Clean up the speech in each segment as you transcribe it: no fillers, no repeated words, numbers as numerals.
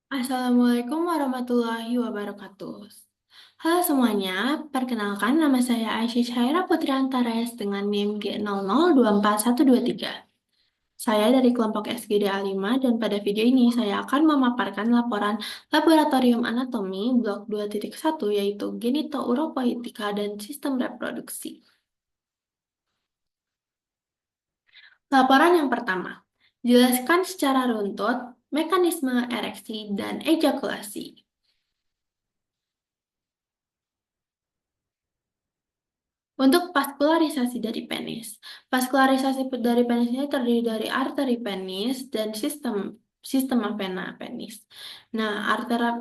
Assalamualaikum warahmatullahi wabarakatuh. Halo semuanya, perkenalkan nama saya Aisyah Syaira Putri Antares dengan NIM G00241123. Saya dari kelompok SGD A5 dan pada video ini saya akan memaparkan laporan Laboratorium Anatomi Blok 2.1 yaitu Genitouropoietika dan Sistem Reproduksi. Laporan yang pertama, jelaskan secara runtut mekanisme ereksi dan ejakulasi. Untuk vaskularisasi dari penis. Vaskularisasi dari penis ini terdiri dari arteri penis dan sistem vena penis. Nah,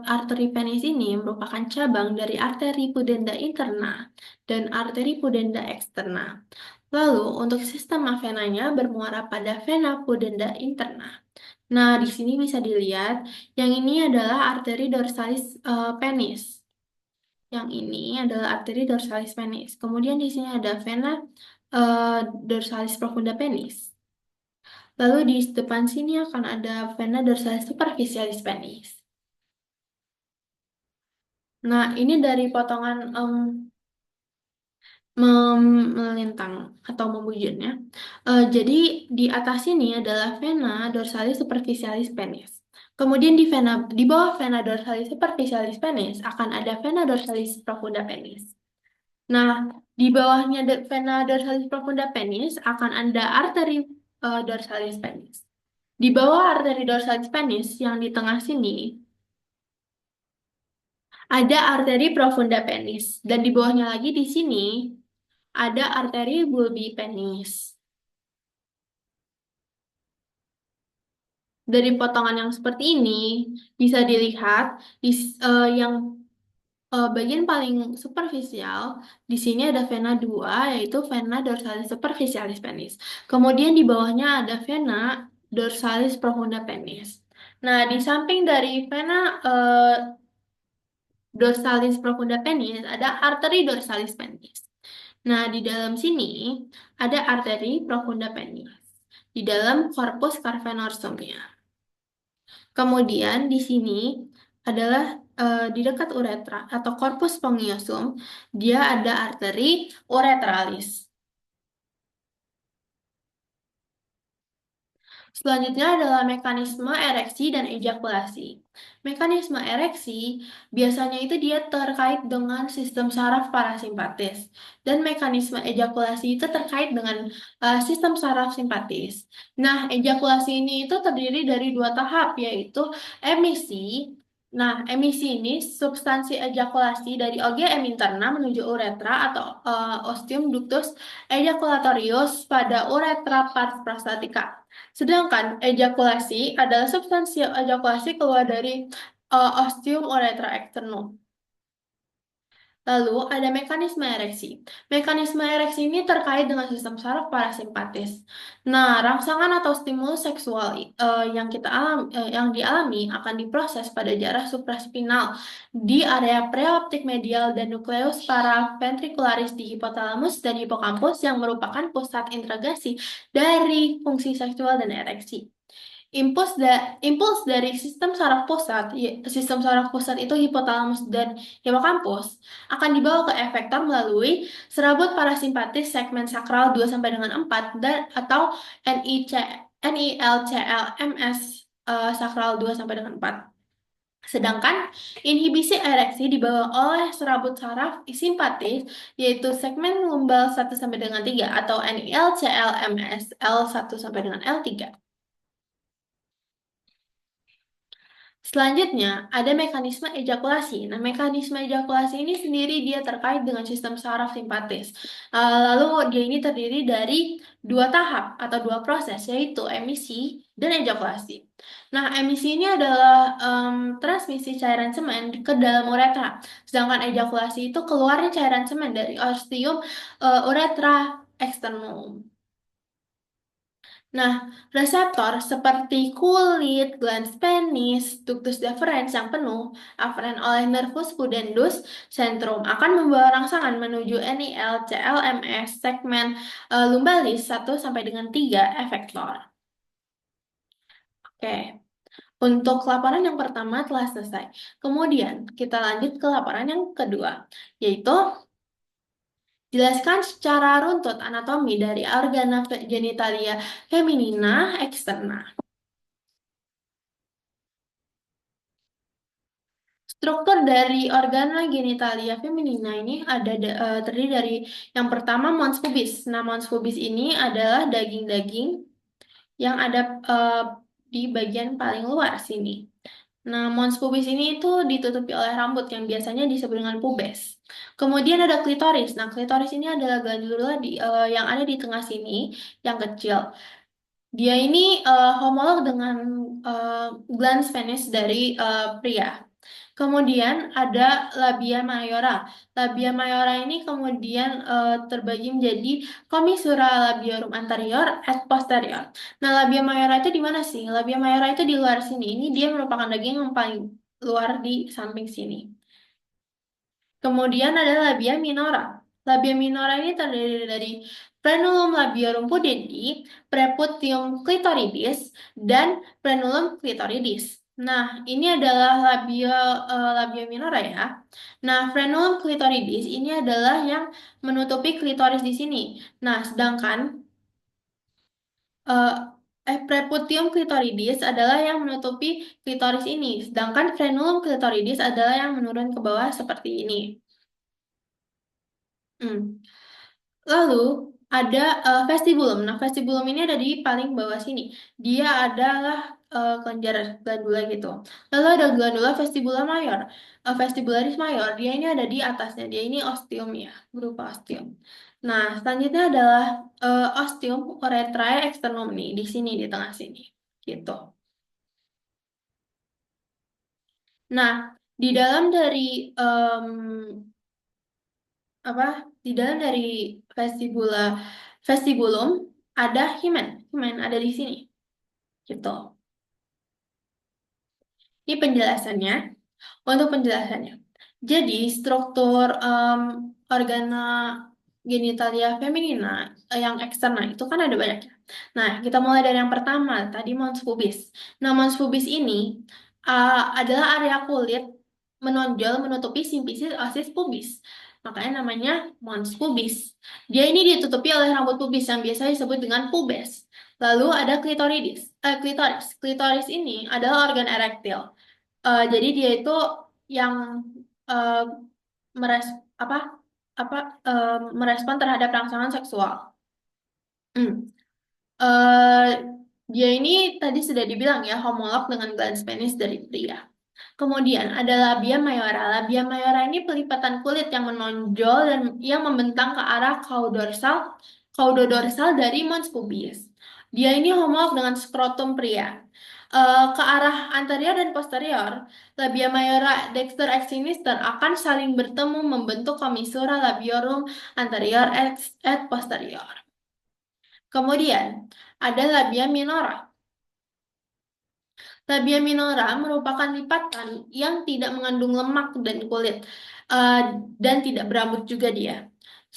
arteri penis ini merupakan cabang dari arteri pudenda interna dan arteri pudenda eksterna. Lalu, untuk sistem venanya bermuara pada vena pudenda interna. Nah, di sini bisa dilihat, yang ini adalah arteri dorsalis penis. Yang ini adalah arteri dorsalis penis. Kemudian di sini ada vena dorsalis profunda penis. Lalu di depan sini akan ada vena dorsalis superficialis penis. Nah, ini dari potongan melintang atau membujurnya. Jadi di atas ini adalah vena dorsalis superficialis penis. Kemudian di bawah vena dorsalis superficialis penis akan ada vena dorsalis profunda penis. Nah, di bawahnya vena dorsalis profunda penis akan ada arteri dorsalis penis. Di bawah arteri dorsalis penis yang di tengah sini ada arteri profunda penis dan di bawahnya lagi di sini ada arteri bulbi penis. Dari potongan yang seperti ini bisa dilihat yang bagian paling superficial, di sini ada vena 2, yaitu vena dorsalis superficialis penis. Kemudian di bawahnya ada vena dorsalis profunda penis. Nah, di samping dari vena dorsalis profunda penis, ada arteri dorsalis penis. Nah, di dalam sini ada arteri profunda penis. Di dalam corpus cavernosumnya. Kemudian di sini adalah di dekat uretra atau corpus spongiosum, dia ada arteri uretralis. Selanjutnya adalah mekanisme ereksi dan ejakulasi. Mekanisme ereksi biasanya itu dia terkait dengan sistem saraf parasimpatis dan mekanisme ejakulasi itu terkait dengan sistem saraf simpatis. Nah, ejakulasi ini itu terdiri dari dua tahap yaitu emisi. Nah, emisi ini substansi ejakulasi dari OGM interna menuju uretra atau ostium ductus ejaculatorius pada uretra pars prostatica. Sedangkan ejakulasi adalah substansi ejakulasi keluar dari ostium uretra externum. Lalu ada mekanisme ereksi. Mekanisme ereksi ini terkait dengan sistem saraf parasimpatis. Nah, rangsangan atau stimulus seksual yang dialami akan diproses pada daerah supraspinal di area preoptik medial dan nukleus paraventricularis di hipotalamus dan hipokampus yang merupakan pusat integrasi dari fungsi seksual dan ereksi. Impuls dari sistem saraf pusat itu hipotalamus dan hippocampus akan dibawa ke efektor melalui serabut parasimpatis segmen sakral 2 sampai dengan 4 dan atau NILCLMS sakral 2 sampai dengan 4. Sedangkan inhibisi ereksi dibawa oleh serabut saraf simpatis yaitu segmen lumbal 1 sampai dengan 3 atau NILCLMS L1 sampai dengan L3. Selanjutnya, ada mekanisme ejakulasi. Nah, mekanisme ejakulasi ini sendiri dia terkait dengan sistem saraf simpatis. Lalu dia ini terdiri dari dua tahap atau dua proses, yaitu emisi dan ejakulasi. Nah, emisi ini adalah transmisi cairan semen ke dalam uretra, sedangkan ejakulasi itu keluarnya cairan semen dari ostium uretra externum. Nah, reseptor seperti kulit, glans penis, ductus deferens yang penuh, aferen oleh nervus pudendus centrum akan membawa rangsangan menuju NIL, CLMS, segmen lumbalis 1 sampai dengan 3 efektor. Oke. Untuk laporan yang pertama telah selesai. Kemudian kita lanjut ke laporan yang kedua, yaitu jelaskan secara runtut anatomi dari organa genitalia feminina eksterna. Struktur dari organa genitalia feminina ini terdiri dari yang pertama mons pubis. Nah, mons pubis ini adalah daging-daging yang ada di bagian paling luar sini. Nah, mons pubis ini itu ditutupi oleh rambut yang biasanya disebut dengan pubes. Kemudian ada klitoris. Nah, klitoris ini adalah glandula yang ada di tengah sini, yang kecil. Dia ini homolog dengan glans penis dari pria. Kemudian ada labia mayora. Labia mayora ini kemudian terbagi menjadi commissura labiorum anterior et posterior. Nah, labia mayora itu di mana sih? Labia mayora itu di luar sini. Ini dia merupakan daging yang paling luar di samping sini. Kemudian ada labia minora. Labia minora ini terdiri dari frenulum labiorum pudendi, preputium clitoridis, dan frenulum clitoridis. Nah, ini adalah labia minora ya. Nah, frenulum clitoridis ini adalah yang menutupi klitoris di sini. Nah, sedangkan eh, preputium clitoridis adalah yang menutupi klitoris ini, sedangkan frenulum clitoridis adalah yang menurun ke bawah seperti ini. Hmm. Lalu ada vestibulum. Nah, vestibulum ini ada di paling bawah sini. Dia adalah kelenjar glandula gitu. Lalu ada glandula vestibula mayor. Vestibularis mayor, dia ini ada di atasnya. Dia ini ostium ya, berupa ostium. Nah, selanjutnya adalah ostium urethrae externum nih, di sini di tengah sini. Gitu. Nah, di dalam dari apa di dalam dari vestibulum ada himen ada di sini gitu. Ini penjelasannya. Untuk penjelasannya, jadi struktur organa genitalia feminina yang eksterna itu kan ada banyak ya. Nah, kita mulai dari yang pertama tadi mons pubis. Nah, mons pubis ini adalah area kulit menonjol menutupi simpisis osis pubis. Makanya namanya mons pubis. Dia ini ditutupi oleh rambut pubis yang biasa disebut dengan pubes. Lalu ada klitoris. Klitoris ini adalah organ erektil. Jadi dia itu yang eh, meres apa apa merespon terhadap rangsangan seksual. Hmm. Eh, Dia ini tadi sudah dibilang ya homolog dengan glans penis dari pria. Kemudian ada labia mayora. Labia mayora ini pelipatan kulit yang menonjol dan yang membentang ke arah caudodorsal dari mons pubis. Dia ini homolog dengan skrotum pria. Ke arah anterior dan posterior, labia mayora dexter ex sinister akan saling bertemu membentuk commissura labiorum anterior et posterior. Kemudian ada labia minora. Labia minora merupakan lipatan yang tidak mengandung lemak dan kulit, eh, dan tidak berambut juga dia.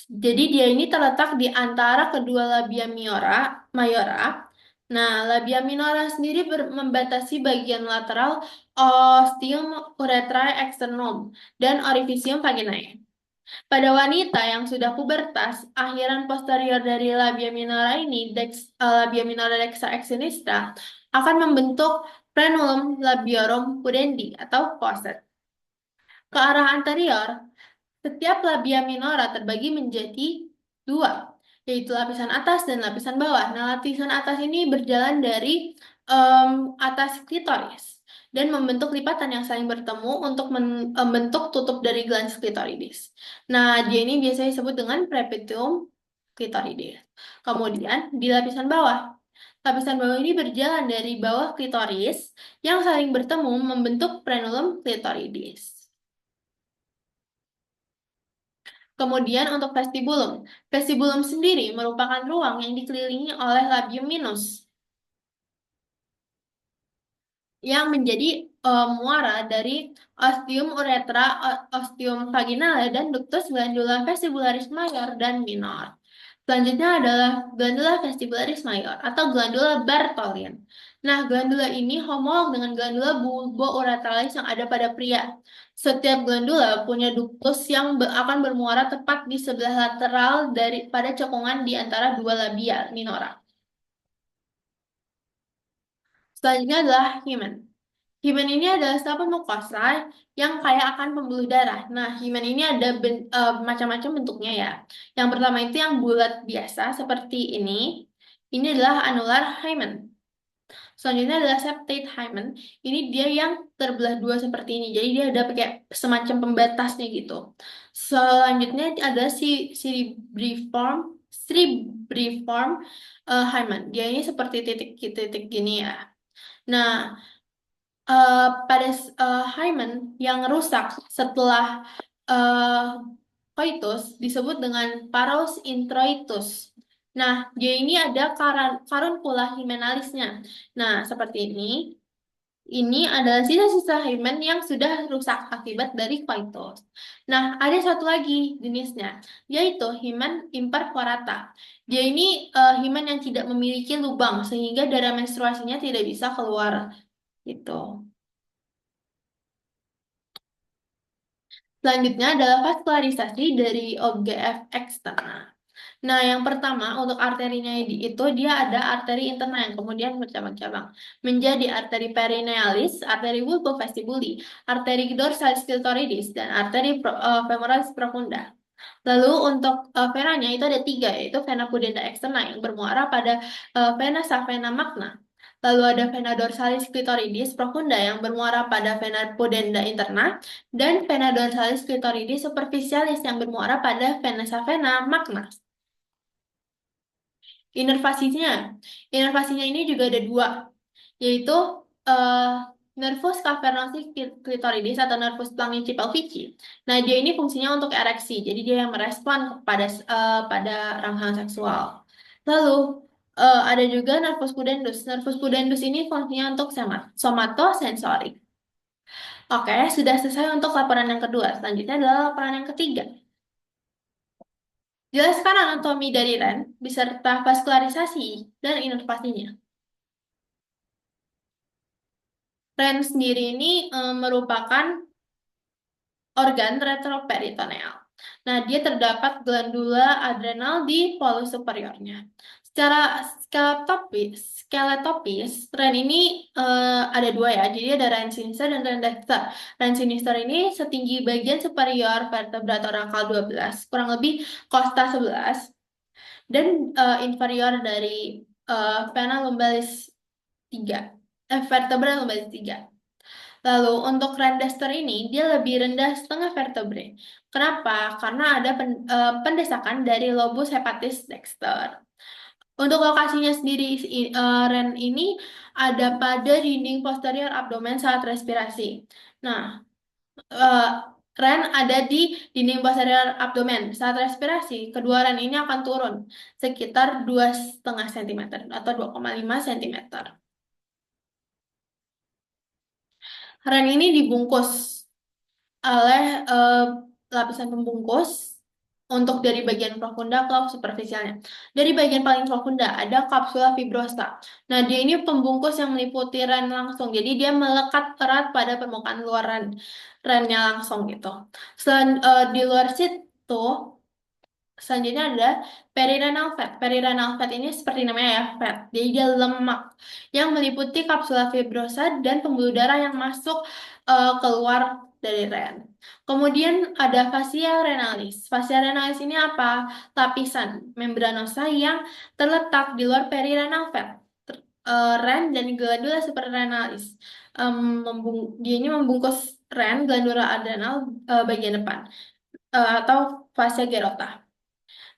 Jadi dia ini terletak di antara kedua mayora. Nah, labia minora sendiri membatasi bagian lateral ostium urethrae externum dan orifisium vaginae. Pada wanita yang sudah pubertas, akhiran posterior dari labia minora dextra ex sinistra akan membentuk frenulum labiorum pudendi atau poset. Ke arah anterior, setiap labia minora terbagi menjadi dua, yaitu lapisan atas dan lapisan bawah. Nah, lapisan atas ini berjalan dari atas klitoris dan membentuk lipatan yang saling bertemu untuk membentuk tutup dari glans klitoridis. Nah, dia ini biasanya disebut dengan preepitium klitoridis. Kemudian di lapisan bawah ini berjalan dari bawah klitoris yang saling bertemu membentuk frenulum klitoridis. Kemudian untuk vestibulum. Vestibulum sendiri merupakan ruang yang dikelilingi oleh labium minus yang menjadi muara dari ostium uretra, ostium vaginale, dan ductus glandula vestibularis mayor dan minor. Selanjutnya adalah glandula vestibularis mayor atau glandula Bartholin. Nah, glandula ini homolog dengan glandula bulbourethralis yang ada pada pria. Setiap glandula punya ductus yang akan bermuara tepat di sebelah lateral pada cekungan di antara dua labia minora. Selanjutnya adalah himen. Himen ini adalah sel mukosa yang kaya akan pembuluh darah. Nah, himen ini ada macam-macam bentuknya ya. Yang pertama itu yang bulat biasa seperti ini. Ini adalah anular hymen. Selanjutnya adalah septate hymen. Ini dia yang terbelah dua seperti ini. Jadi dia ada pakai semacam pembatasnya gitu. Selanjutnya ada cibriform hymen. Dia ini seperti titik-titik gini ya. Nah, pada hymen yang rusak setelah uh, coitus disebut dengan parous introitus. Nah, dia ini ada karunkula hymenalisnya. Nah, seperti ini. Ini adalah sisa-sisa hymen yang sudah rusak akibat dari coitus. Nah, ada satu lagi jenisnya, yaitu hymen imperforata. Dia ini hymen yang tidak memiliki lubang, sehingga darah menstruasinya tidak bisa keluar. Gitu. Selanjutnya adalah vaskularisasi dari OGF eksternal. Nah, yang pertama untuk arterinya itu dia ada arteri interna yang kemudian bercabang-cabang menjadi arteri perinealis, arteri vulgovestibuli, arteri dorsalis clitoridis, dan arteri femoralis profunda. Lalu untuk venanya itu ada tiga, yaitu vena pudenda externa yang bermuara pada vena savena magna. Lalu ada vena dorsalis clitoridis profunda yang bermuara pada vena pudenda interna, dan vena dorsalis clitoridis superficialis yang bermuara pada vena savena magna. Inervasinya, inervasinya ini juga ada dua, yaitu uh, nervus cavernosus clitoridis atau nervus planici pelvici. Nah, dia ini fungsinya untuk ereksi, jadi dia yang merespon pada rangsangan seksual. Lalu ada juga nervus pudendus. Nervus pudendus ini fungsinya untuk somatosensorik. Oke, sudah selesai untuk laporan yang kedua. Selanjutnya adalah laporan yang ketiga. Jelaskan anatomi dari REN beserta vaskularisasi dan inervasinya. REN sendiri ini merupakan organ retroperitoneal. Nah, dia terdapat glandula adrenal di polus superiornya. Secara skeletopis, REN ini ada dua ya. Jadi ada REN sinister dan REN dexter. REN sinister ini setinggi bagian superior vertebra torakal 12, kurang lebih costa 11, dan inferior dari vena lumbalis 3, vertebra lumbalis 3. Lalu untuk Rendaster ini dia lebih rendah setengah vertebrae. Kenapa? Karena ada pendesakan dari lobus hepatis dexter. Untuk lokasinya sendiri, REN ini ada pada dinding posterior abdomen saat respirasi. Nah, uh, REN ada di dinding posterior abdomen saat respirasi. Kedua REN ini akan turun sekitar 2,5 cm atau 2,5 cm. REN ini dibungkus oleh lapisan pembungkus untuk dari bagian profunda ke superficialnya. Dari bagian paling profunda ada kapsula fibrosa. Nah, dia ini pembungkus yang meliputi ren langsung. Jadi dia melekat erat pada permukaan luar rennya langsung gitu. Di luar situ selanjutnya ada perirenal fat. Perirenal fat ini seperti namanya ya, fat. Jadi dia lemak yang meliputi kapsula fibrosa dan pembuluh darah yang masuk keluar dari ren. Kemudian ada fascia renalis. Fascia renalis ini apa? Lapisan membranosa yang terletak di luar perirenal fat. Ren dan glandula suprarenalis. Dia ini membungkus ren, glandula adrenal bagian depan atau fascia gerota.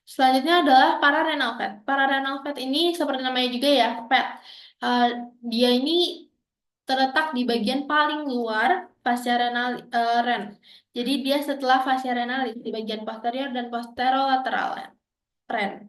Selanjutnya adalah pararenal fat. Pararenal fat ini seperti namanya juga ya, fat. Uh, Dia ini terletak di bagian paling luar fascia renal ren. Jadi dia setelah fascia renalis di bagian posterior dan posterolateral ren.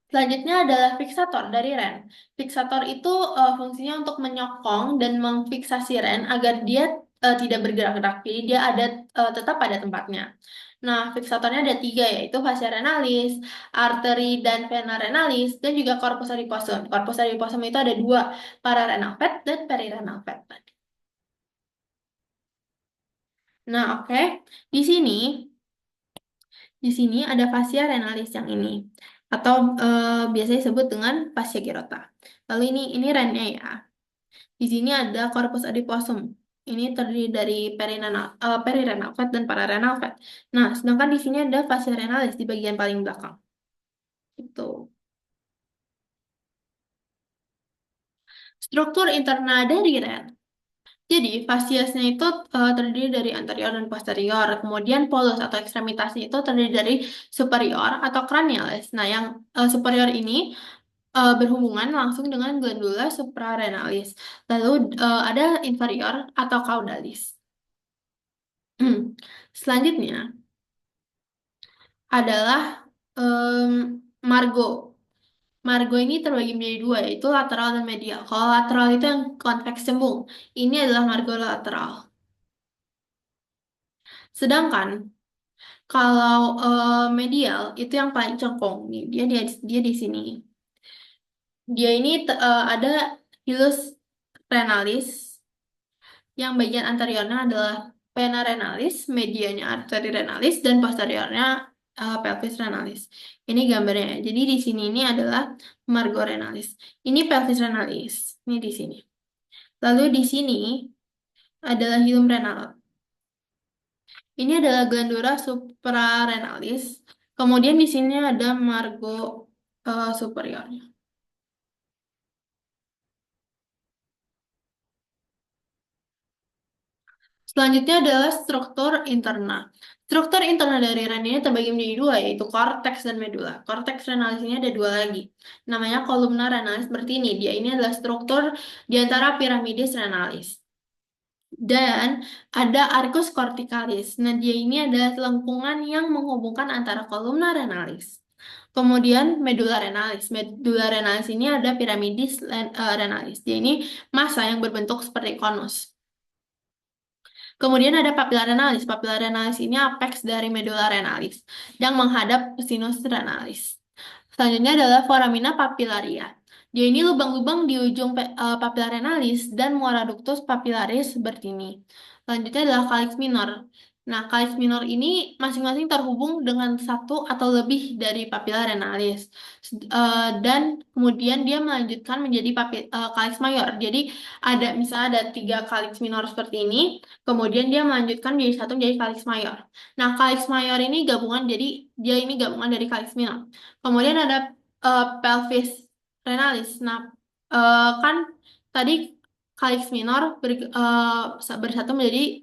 Selanjutnya adalah fiksator dari ren. Fiksator itu fungsinya untuk menyokong dan memfiksasi ren agar dia tidak bergerak-gerak. Jadi dia ada tetap pada tempatnya. Nah, fiksatornya ada tiga, yaitu fascia renalis, arteri dan vena renalis, dan juga corpus adiposum. Corpus adiposum itu ada dua, pararenal fat dan perirenal fat. Nah, oke. Di sini, di sini ada fascia renalis yang ini, atau biasanya disebut dengan fascia gerota. Lalu ini rennya ya. Di sini ada corpus adiposum. Ini terdiri dari perirenal fat dan pararenal fat. Nah, sedangkan di sini ada fascia renalis di bagian paling belakang. Itu. Struktur internal dari ren. Jadi, fasiesnya itu terdiri dari anterior dan posterior. Kemudian polus atau ekstremitasnya itu terdiri dari superior atau cranialis. Nah, yang superior ini berhubungan langsung dengan glandula suprarenalis. Lalu ada inferior atau caudalis. Selanjutnya adalah margo. Margo ini terbagi menjadi dua, yaitu lateral dan medial. Kalau lateral itu yang konveks cembung. Ini adalah margo lateral. Sedangkan kalau medial itu yang paling cengkung nih, dia di sini. Dia ini ada hilus renalis, yang bagian anteriornya adalah vena renalis, medianya arteri renalis, dan posteriornya pelvis renalis. Ini gambarnya. Jadi di sini ini adalah margo renalis. Ini pelvis renalis. Ini di sini. Lalu di sini adalah hilum renal. Ini adalah glandula suprarenalis. Kemudian di sini ada margo superiornya. Selanjutnya adalah struktur interna. Struktur interna dari ren ini terbagi menjadi dua, yaitu korteks dan medula. Korteks renalis ini ada dua lagi. Namanya kolumna renalis seperti ini. Dia ini adalah struktur di antara piramidis renalis. Dan ada arcus corticalis. Nah, dia ini adalah lengkungan yang menghubungkan antara kolumna renalis. Kemudian medula renalis. Medula renalis ini ada piramidis renalis. Dia ini massa yang berbentuk seperti konus. Kemudian ada papilla renalis. Papilla renalis ini apex dari medulla renalis yang menghadap sinus renalis. Selanjutnya adalah foramina papillaria. Dia ini lubang-lubang di ujung papilla renalis dan muara ductus papillaris seperti ini. Selanjutnya adalah calyx minor. Nah, calyx minor ini masing-masing terhubung dengan satu atau lebih dari papilla renalis. Dan kemudian dia melanjutkan menjadi calyx mayor. Jadi misalnya ada tiga calyx minor seperti ini, kemudian dia melanjutkan menjadi calyx mayor. Nah, calyx mayor ini gabungan, jadi dia ini gabungan dari calyx minor. Kemudian ada pelvis renalis. Nah, kan tadi calyx minor bersatu menjadi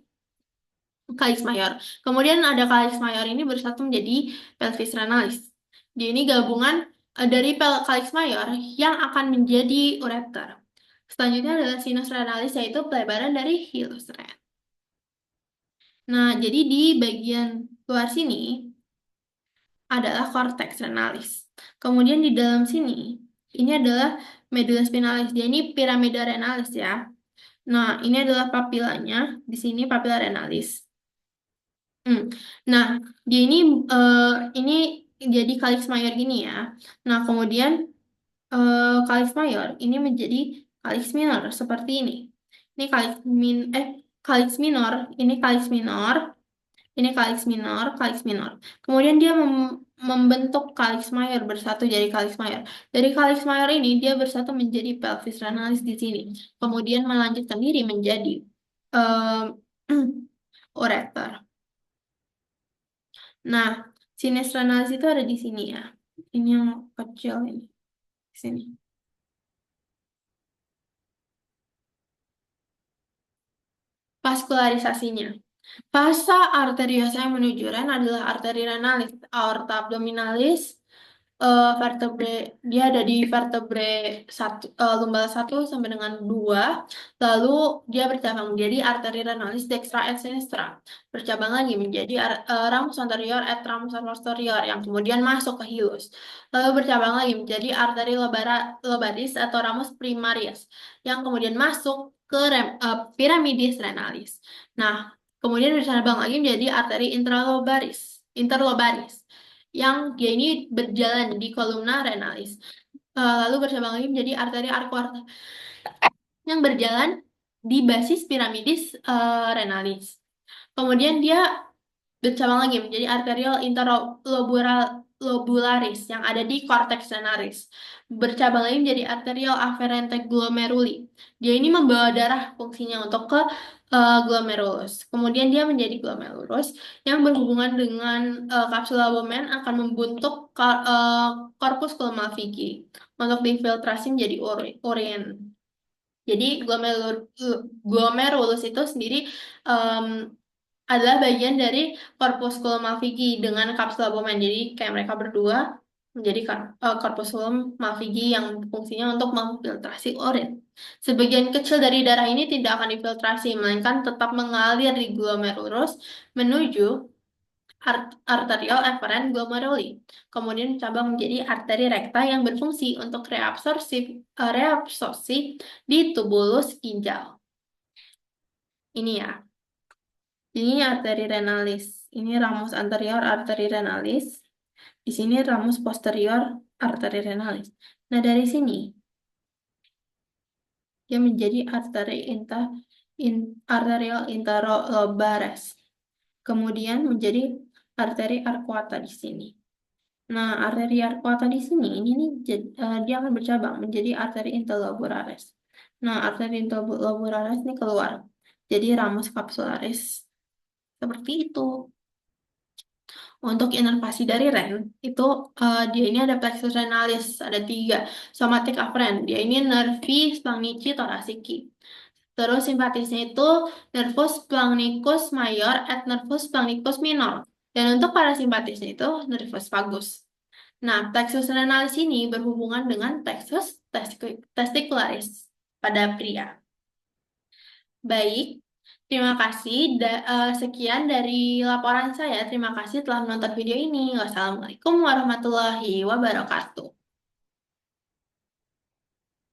calyx mayor. Kemudian ada calyx mayor ini bersatu menjadi pelvis renalis. Dia ini gabungan dari calyx mayor yang akan menjadi ureter. Selanjutnya adalah sinus renalis, yaitu pelebaran dari hilus ren. Nah, jadi di bagian luar sini adalah cortex renalis. Kemudian di dalam sini, ini adalah medulla spinalis. Dia ini piramida renalis ya. Nah, ini adalah papilanya. Di sini papilla renalis. Nah, dia ini jadi calyx mayor gini ya. Nah, kemudian calyx mayor ini menjadi calyx minor seperti ini. Ini calyx minor, ini calyx minor, ini calyx minor, calyx minor. Kemudian dia membentuk calyx mayor, bersatu jadi calyx mayor. Dari calyx mayor ini dia bersatu menjadi pelvis renalis di sini. Kemudian melanjutkan diri menjadi ureter. Nah, sinus renalis itu ada di sini ya. Ini yang kecil ini. Di sini. Vaskularisasinya. Vasa arteriosa yang menuju ren adalah arteri renalis, aorta abdominalis, vertebrae, dia ada di vertebrae lumbal 1 sampai dengan 2. Lalu dia bercabang menjadi arteri renalis dextra et sinistra. Bercabang lagi menjadi ramus anterior et ramus posterior yang kemudian masuk ke hilus. Lalu bercabang lagi menjadi arteri lobaris atau ramus primarius yang kemudian masuk ke piramidis renalis. Nah, kemudian bercabang lagi menjadi arteri intralobaris. interlobaris, yang dia ini berjalan di kolumna renalis. Lalu bercabang lagi menjadi arteri arcuata yang berjalan di basis piramidis renalis. Kemudian dia bercabang lagi menjadi arterial interlobularis yang ada di cortex renalis. Bercabang lagi menjadi arterial afferente glomeruli. Dia ini membawa darah fungsinya untuk ke glomerulus. Kemudian dia menjadi glomerulus yang berhubungan dengan kapsula Bowman akan membentuk corpuscle malvigi untuk difiltrasi menjadi urin. Jadi glomerulus itu sendiri em, adalah bagian dari corpusculum malvigi dengan kapsula Bowman. Jadi kayak mereka berdua menjadi corpusculum malvigi yang fungsinya untuk memfiltrasi urin. Sebagian kecil dari darah ini tidak akan difiltrasi, melainkan tetap mengalir di glomerulus menuju arterial efferent glomeruli. Kemudian cabang menjadi arteri rekta yang berfungsi untuk reabsorpsi di tubulus ginjal. Ini ya. Ini arteri renalis. Ini ramus anterior arteri renalis. Di sini ramus posterior arteri renalis. Nah, dari sini dia menjadi arterial interlobares. Kemudian menjadi arteri arcuata di sini. Nah, arteri arcuata di sini ini nih dia akan bercabang menjadi arteri interlobularis. Nah, arteri interlobularis ini keluar. Jadi ramus kapsularis seperti itu. Untuk inervasi dari REN, itu dia ini ada plexus renalis, ada 3. Somatic afferent, dia ini nervi splanchnici thoraciki. Terus simpatisnya itu nervus splanchnicus major et nervus splanchnicus minor. Dan untuk parasimpatisnya itu nervus vagus. Nah, plexus renalis ini berhubungan dengan plexus testicularis pada pria. Baik, terima kasih. Sekian dari laporan saya. Terima kasih telah menonton video ini. Wassalamualaikum warahmatullahi wabarakatuh.